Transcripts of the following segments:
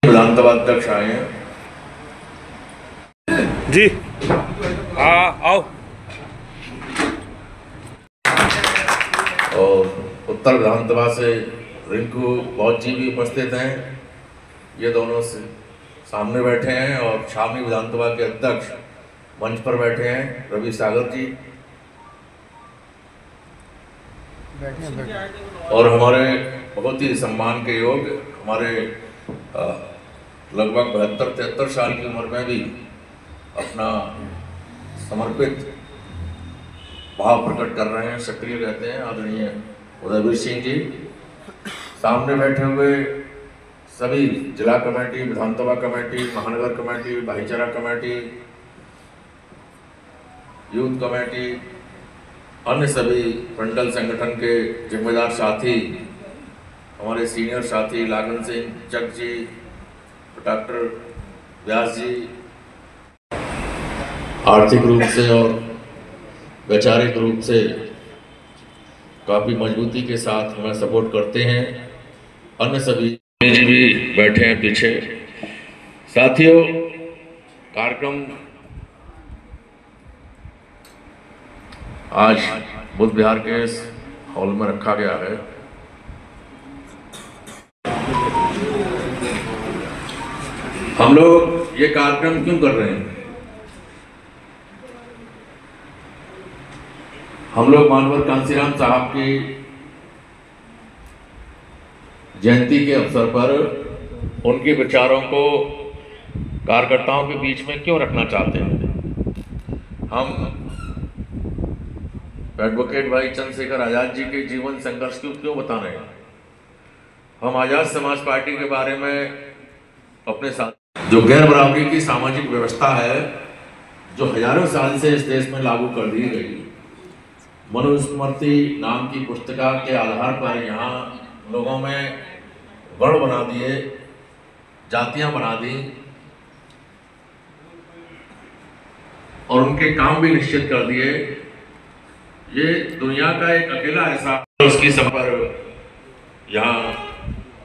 विधानसभा अध्यक्ष आए हैं जी। हाँ आओ। और उत्तर विधानसभा से रिंकू बौद्ध जी भी उपस्थित हैं। ये दोनों से सामने बैठे हैं और शामी विधानसभा के अध्यक्ष मंच पर बैठे हैं रवि सागर जी। और हमारे बहुत ही सम्मान के योग हमारे लगभग 72-73 साल की उम्र में भी अपना समर्पित भाव प्रकट कर रहे हैं, सक्रिय रहते हैं, आदरणीय उदयवीर सिंह जी। सामने बैठे हुए सभी जिला कमेटी, विधानसभा कमेटी, महानगर कमेटी, भाईचारा कमेटी, यूथ कमेटी, अन्य सभी मंडल संगठन के जिम्मेदार साथी, हमारे सीनियर साथी लागन सिंह चक जी, डॉक्टर व्यास जी, आर्थिक रूप से और वैचारिक रूप से काफ़ी मजबूती के साथ हमें सपोर्ट करते हैं। अन्य सभी जी भी बैठे हैं पीछे। साथियों, कार्यक्रम आज बुद्ध विहार के इस हॉल में रखा गया है। हम लोग ये कार्यक्रम क्यों कर रहे हैं? हम लोग मानवर कांसीराम साहब की जयंती के अवसर पर उनके विचारों को कार्यकर्ताओं के बीच में क्यों रखना चाहते हैं? हम एडवोकेट भाई चंद्रशेखर आजाद जी के जीवन संघर्ष क्यों बता रहे हैं? हम आजाद समाज पार्टी के बारे में अपने साथ जो गैर बराबरी की सामाजिक व्यवस्था है, जो हजारों साल से इस देश में लागू कर दी गई, मनुस्मृति नाम की पुस्तिका के आधार पर यहाँ लोगों में वर्ण बना दिए, जातियां बना दी और उनके काम भी निश्चित कर दिए। ये दुनिया का एक अकेला ऐसा उसकी सब पर यहाँ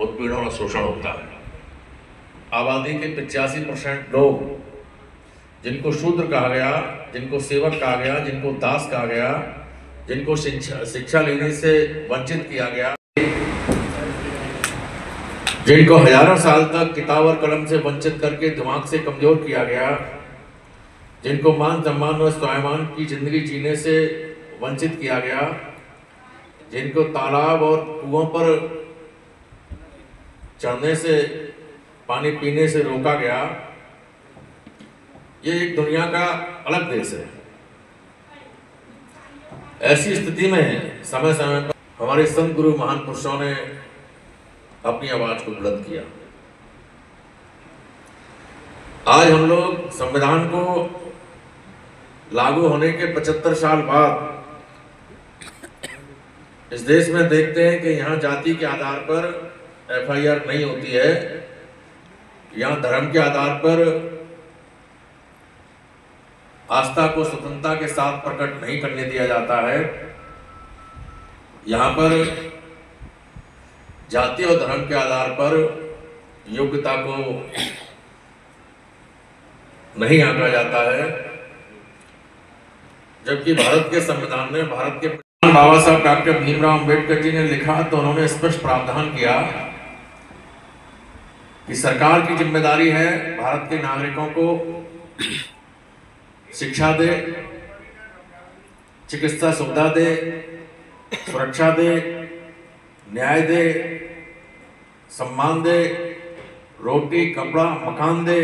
उत्पीड़न और शोषण होता है। आबादी के 85% लोग, जिनको शूद्र कहा गया, जिनको सेवक कहा गया, जिनको दास कहा गया, जिनको शिक्षा लेने से वंचित किया गया, जिनको हजारों साल तक किताब और कलम से वंचित करके दिमाग से कमजोर किया गया, जिनको मान सम्मान और स्वाभिमान की जिंदगी जीने से वंचित किया गया, जिनको तालाब और कुओं पर चढ़ने से, पानी पीने से रोका गया, ये एक दुनिया का अलग देश है। ऐसी स्थिति में समय समय पर हमारे संत गुरु महान पुरुषों ने अपनी आवाज को बुलंद किया। आज हम लोग संविधान को लागू होने के 75 साल बाद इस देश में देखते हैं कि यहाँ जाति के आधार पर FIR नहीं होती है, यहाँ धर्म के आधार पर आस्था को स्वतंत्रता के साथ प्रकट नहीं करने दिया जाता है, यहाँ पर जाति और धर्म के आधार पर योग्यता को नहीं आंका जाता है। जबकि भारत के संविधान में भारत के बाबा साहब डॉक्टर भीमराव अंबेडकर जी ने लिखा तो उन्होंने स्पष्ट प्रावधान किया कि सरकार की जिम्मेदारी है भारत के नागरिकों को शिक्षा दे, चिकित्सा सुविधा दे, सुरक्षा दे, न्याय दे, सम्मान दे, रोटी कपड़ा मकान दे।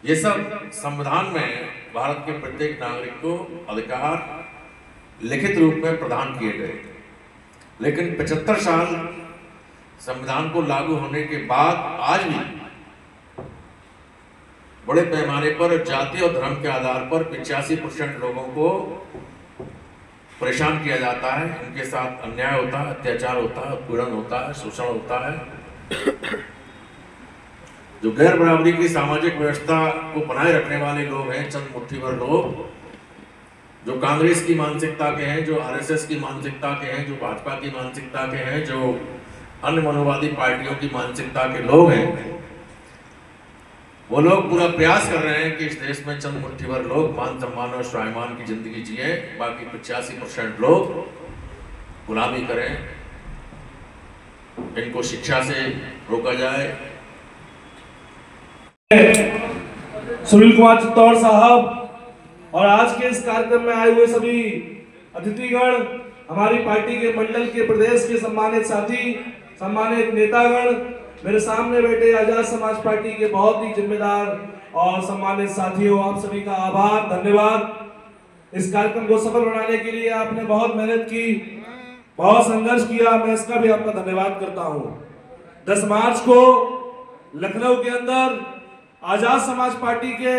ये सब संविधान में भारत के प्रत्येक नागरिक को अधिकार लिखित रूप में प्रदान किए गए। लेकिन 75 साल संविधान को लागू होने के बाद आज भी बड़े पैमाने पर जाति और धर्म के आधार पर 85% लोगों को परेशान किया जाता है, उनके साथ अन्याय होता है, अत्याचार होता है, उत्पीड़न होता है, शोषण होता है। जो गैर बराबरी की सामाजिक व्यवस्था को बनाए रखने वाले लोग हैं, चंद मुट्ठी भर लोग, जो कांग्रेस की मानसिकता के हैं, जो RSS की मानसिकता के हैं, जो भाजपा की मानसिकता के हैं, जो अन्य मनोवादी पार्टियों की मानसिकता के लोग हैं, वो लोग पूरा प्रयास कर रहे हैं कि इस देश में चंद मुट्ठी भर लोग मान सम्मान और स्वाभिमान की जिंदगी जिए, बाकी 85% लोग गुलामी करें, इनको शिक्षा से रोका जाए। सुनील कुमार चित्तौड़ साहब और आज के इस कार्यक्रम में आए हुए सभी अतिथिगण, हमारी पार्टी के मंडल के प्रदेश के सम्मानित साथी, सम्मानित नेतागण, मेरे सामने बैठे आजाद समाज पार्टी के बहुत ही जिम्मेदार और सम्मानित साथियों, आप सभी का आभार, धन्यवाद। इस कार्यक्रम को सफल बनाने के लिए आपने बहुत मेहनत की, बहुत संघर्ष किया, मैं इसका भी आपका धन्यवाद करता हूं। 10 मार्च को लखनऊ के अंदर आजाद समाज पार्टी के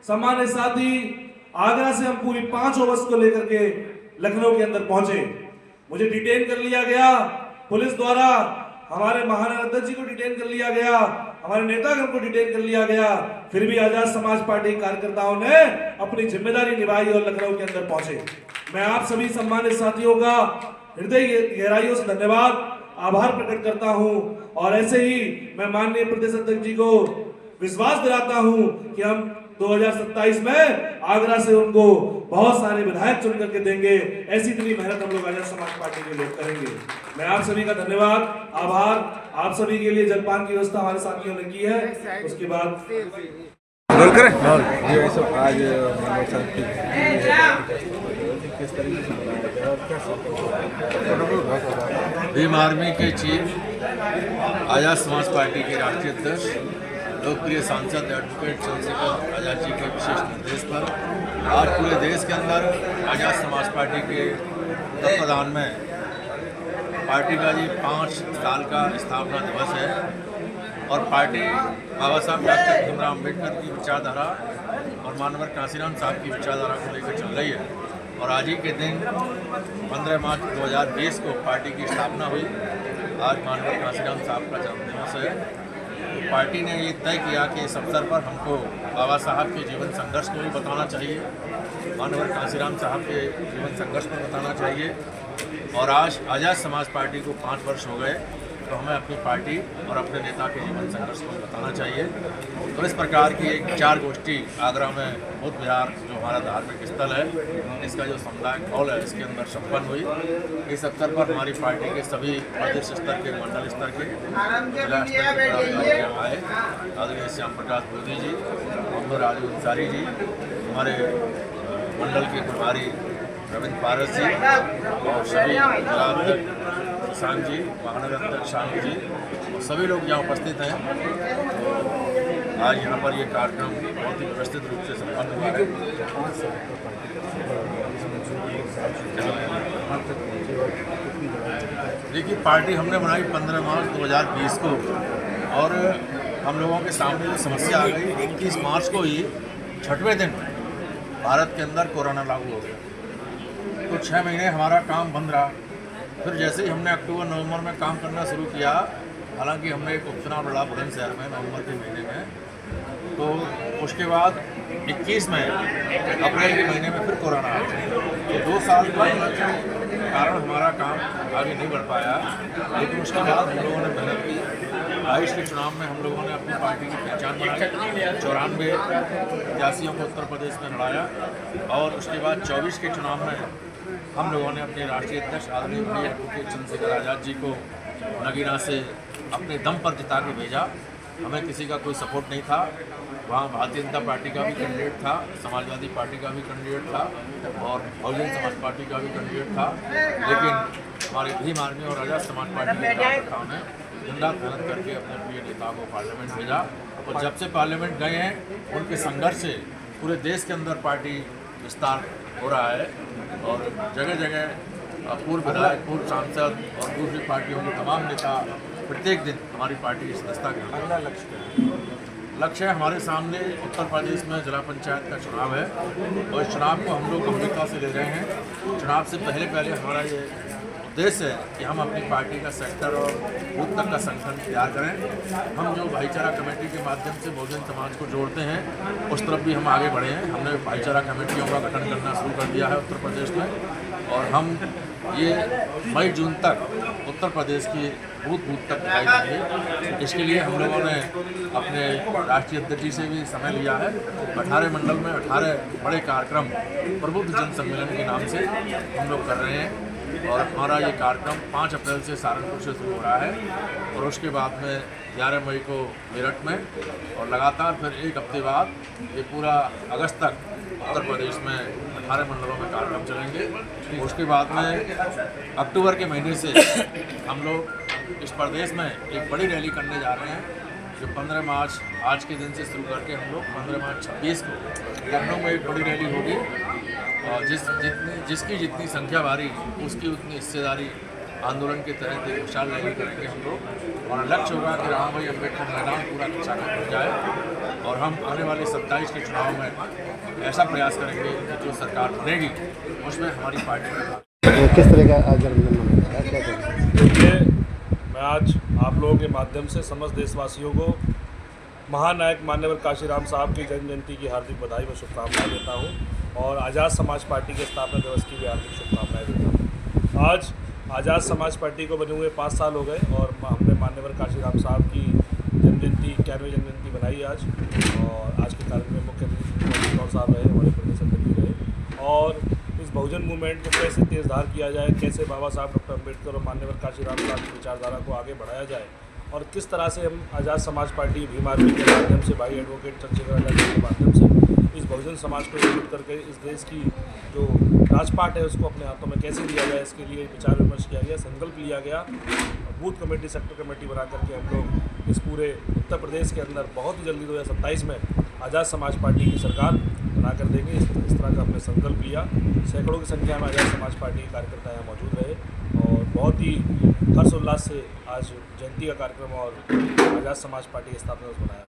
सम्मानित साथी आगरा से हम पूरी 5 बस को लेकर के लखनऊ के अंदर पहुंचे। मुझे डिटेन कर लिया गया पुलिस द्वारा, हमारे महानगर अध्यक्ष जी को डिटेन कर लिया गया, हमारे नेतागण को डिटेन कर लिया गया, फिर भी आजाद समाज पार्टी कार्यकर्ताओं ने अपनी जिम्मेदारी निभाई और लखनऊ के अंदर पहुंचे। मैं आप सभी सम्मानित साथियों का हृदय गहराइयों से धन्यवाद, आभार प्रकट करता हूं और ऐसे ही मैं माननीय प्रदेश अध्यक्ष जी को विश्वास दिलाता हूं कि हम 2027 में आगरा से उनको बहुत सारे विधायक चुन करके देंगे। ऐसी इतनी मेहनत हम लोग आजाद समाज पार्टी के लोग करेंगे। मैं आप सभी का धन्यवाद, आभार। आप सभी के लिए जलपान की व्यवस्था हमारे साथियों ने की है। उसके बाद भीम आर्मी के चीफ, आजाद समाज पार्टी के राष्ट्रीय अध्यक्ष, लोकप्रिय सांसद एडवोकेट चंद्रशेखर आजाद जी के विशेष निर्देश पर आज पूरे देश के अंदर आजाद समाज पार्टी के तत्वाधान में पार्टी का ये 5 साल का स्थापना दिवस है और पार्टी बाबा साहब डॉक्टर भीमराव अम्बेडकर की विचारधारा और मानवर कांसीराम साहब की विचारधारा को लेकर चल रही है। और आज ही के दिन 15 मार्च 2020 को पार्टी की स्थापना हुई। आज मानवर कांसीराम साहब का जन्मदिवस है। तो पार्टी ने ये तय किया कि इस अवसर पर हमको बाबा साहब के जीवन संघर्ष को भी बताना चाहिए, मानवर कांसीराम साहब के जीवन संघर्ष को बताना चाहिए। और आज आजाद समाज पार्टी को 5 वर्ष हो गए, तो हमें अपनी पार्टी और अपने नेता के जीवन संघर्ष को बताना चाहिए। तो इस प्रकार की एक 4 गोष्ठी आगरा में बुद्ध विहार, जो हमारा धार्मिक स्थल है, इसका जो सामुदायिक हॉल है, इसके अंदर संपन्न हुई। इस अवसर पर हमारी पार्टी के सभी प्रदेश स्तर के, मंडल स्तर के, जिला स्तर के पदाधिकारी आए। आदरणीय श्याम प्रकाश मोदी जी, मोहम्मद राजू अंसारी जी, हमारे मंडल के प्रभारी रविंद्र पारस जी और सभी जिला अध्यक्ष शशांक जी, महानगर अध्यक्ष शांत जी और सभी लोग यहाँ उपस्थित हैं। तो आज यहाँ पर ये कार्यक्रम बहुत ही व्यवस्थित रूप से संपन्न हुआ है। देखिए, पार्टी हमने बनाई 15 मार्च 2020 को और हम लोगों के सामने जो समस्या आ गई, 21 मार्च को ही 6वें दिन भारत के अंदर कोरोना लागू हो गया। तो 6 महीने हमारा काम बंद रहा। फिर जैसे ही हमने अक्टूबर नवंबर में काम करना शुरू किया, हालांकि हमने एक उपचुनाव लड़ा बुलंदशहर में नवंबर के महीने में, तो उसके बाद 21 में अप्रैल के महीने में फिर कोरोना आ गया। तो 2 साल के कारण हमारा काम आगे नहीं बढ़ पाया। लेकिन उसके बाद हम लोगों ने मेहनत की। 22 के चुनाव में हम लोगों ने अपनी पार्टी की पहचान बनाई, 94 प्रत्याशियों को उत्तर प्रदेश में लड़ाया और उसके बाद 24 के चुनाव में हम लोगों ने अपने राष्ट्रीय अध्यक्ष आदरणीय भाई एडवोकेट चंद्रशेखर आजाद जी को नगीना से अपने दम पर जिता के भेजा। हमें किसी का कोई सपोर्ट नहीं था। वहाँ भारतीय जनता पार्टी का भी कैंडिडेट था, समाजवादी पार्टी का भी कैंडिडेट था और बहुजन समाज पार्टी का भी कैंडिडेट था। लेकिन हमारे भीम आर्मी और आजाद समाज पार्टी के कार्यकर्ताओं ने दिन-रात मेहनत करके अपने प्रिय नेता को पार्लियामेंट भेजा और जब से पार्लियामेंट गए हैं, उनके संघर्ष से पूरे देश के अंदर पार्टी विस्तार हो रहा है और जगह जगह पूर्व विधायक, पूर्व सांसद और दूसरी पार्टियों के तमाम नेता प्रत्येक दिन हमारी पार्टी की सदस्यता के लक्ष्य है। हमारे सामने उत्तर प्रदेश में जिला पंचायत का चुनाव है और इस चुनाव को हम लोग गंभीरता से ले रहे हैं। चुनाव से पहले हमारा ये उद्देश्य है कि हम अपनी पार्टी का सेक्टर और बूथ तक का संगठन तैयार करें। हम जो भाईचारा कमेटी के माध्यम से बहुजन समाज को जोड़ते हैं, उस तरफ भी हम आगे बढ़े हैं। हमने भाईचारा कमेटियों का गठन करना शुरू कर दिया है उत्तर प्रदेश में और हम ये मई जून तक उत्तर प्रदेश की बूथ बूथ तक दिखाई देंगे। इसके लिए हम लोगों ने अपने राष्ट्रीय अध्यक्ष जी से भी समय लिया है। 18 मंडल में 18 बड़े कार्यक्रम प्रबुद्ध जन सम्मेलन के नाम से हम लोग कर रहे हैं और हमारा ये कार्यक्रम 5 अप्रैल से सहारनपुर से शुरू हो रहा है और उसके बाद में 11 मई को मेरठ में और लगातार फिर 1 हफ्ते बाद ये पूरा अगस्त तक उत्तर प्रदेश में 18 मंडलों में कार्यक्रम चलेंगे। उसके बाद में अक्टूबर के महीने से हम लोग इस प्रदेश में एक बड़ी रैली करने जा रहे हैं जो 15 मार्च आज के दिन से शुरू करके हम लोग 15 मार्च 26 को लखनऊ में एक बड़ी रैली होगी और जिसकी जितनी संख्या भारी उसकी उतनी हिस्सेदारी आंदोलन के तहत एक विशाल रैली करेंगे हम लोग और लक्ष्य होगा कि राम भाई अम्बेडकर मैदान पूरा खचाखच हो जाए और हम आने वाले 27 के चुनाव में ऐसा प्रयास करेंगे कि जो सरकार बनेगी उसमें हमारी पार्टी किस तरह का जन्मदिन मनाया क्या करें? देखिए, मैं आज आप लोगों के माध्यम से समस्त देशवासियों को महानायक मान्यवर काशीराम साहब की जन्म जयंती की हार्दिक बधाई व शुभकामनाएं देता हूं और आज़ाद समाज पार्टी के स्थापना दिवस की भी हार्दिक शुभकामनाएं देता हूं। आज आज़ाद समाज पार्टी को बने हुए 5 साल हो गए और हमने मान्यवर काशीराम साहब की जन्म जयंती 91वीं जन्म जयंती बनाई आज और आज के कार्यक्रम में मुख्य अतिथि गौर साहब रहे, हमारे प्रदेश अध्यक्ष रहे और इस बहुजन मूवमेंट को कैसे तेज़धार किया जाए, कैसे बाबा साहब डॉक्टर अम्बेडकर और मान्यवर काशीराम साहब की विचारधारा को आगे बढ़ाया जाए और किस तरह से हम आज़ाद समाज पार्टी भीम आर्मी के माध्यम से भाई एडवोकेट चंद्रशेखर आज़ाद जी के माध्यम से इस बहुजन समाज को एकजुट करके इस देश की जो राजपाट है उसको अपने हाथों में कैसे लिया जाए, इसके लिए विचार विमर्श किया गया, संकल्प लिया गया। बूथ कमेटी, सेक्टर कमेटी बना करके हम लोग इस पूरे उत्तर प्रदेश के अंदर बहुत ही जल्दी 2027 में आज़ाद समाज पार्टी की सरकार बना कर देंगे। इस तरह का हमने संकल्प लिया। सैकड़ों की संख्या में आज़ाद समाज पार्टी के कार्यकर्ता यहाँ मौजूद रहे और बहुत ही हर्षोल्लास से आज जयंती का कार्यक्रम और आज़ाद समाज पार्टी की स्थापना दिवस मनाया।